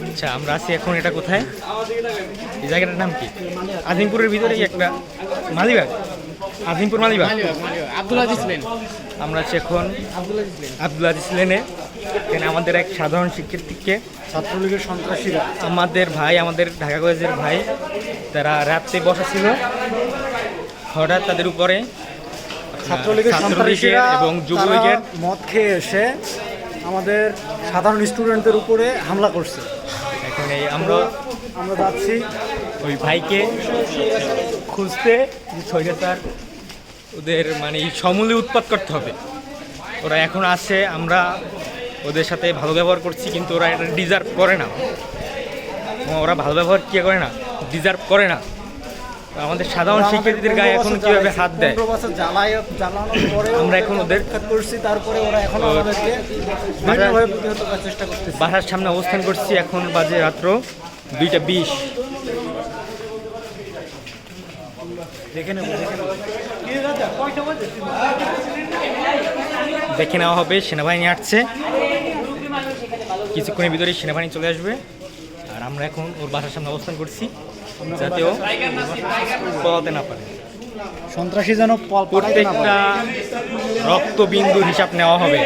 আচ্ছা, আমরা আছি এখন, এটা কোথায়, এই জায়গাটার নাম কি? আজিমপুরের ভিতরেই একটা মালিবাগ, আজিমপুর মালিবাগ। আব্দুল আজিজ লেন। আমরা আছি এখন আব্দুল আজিজ লেনে। এখানে আমাদের এক সাধারণ শিক্ষার্থীকে ছাত্রলীগের সন্ত্রাসীরা, আমাদের ভাই, আমাদের ঢাকা কলেজের ভাই, তারা রাত্রে বসা ছিল, হঠাৎ তাদের উপরে ছাত্রলীগের সন্ত্রাসীরা এবং যুবলীগের মদ খেয়ে এসে আমাদের সাধারণ স্টুডেন্টদের উপরে হামলা করছে। এখন এই আমরা যাচ্ছি ওই ভাইকে খুঁজতে, যে স্বৈরাচার ওদের মানে সমূলে উৎপাত করতে হবে। ওরা এখন আসে, আমরা ওদের সাথে ভালো ব্যবহার করছি, কিন্তু ওরা এটা ডিজার্ভ করে না। ওরা ভালো ব্যবহার কি করে না, ডিজার্ভ করে না। আমাদের সাধারণ শিক্ষার্থীদের গায়ে এখন কিভাবে হাত দেয়, জ্বালানোর পরে আমরা এখন ওদের করছি, তারপরে ওরা এখন আমাদেরকে বিভিন্নভাবে প্রতিহত করার চেষ্টা করতেছে। বাসার সামনে অবস্থান করছি, এখন বাজে রাত্র 2:20। দেখে নেওয়া হবে, সেনাবাহিনী আসছে, কিছুক্ষণের ভিতরেই সেনাবাহিনী চলে আসবে। আর আমরা এখন ওর বাসার সামনে অবস্থান করছি, যাতে ও পলাতে না পারে। সন্ত্রাসী যেন প্রত্যেকটা রক্তবিন্দুর হিসাব নেওয়া হবে।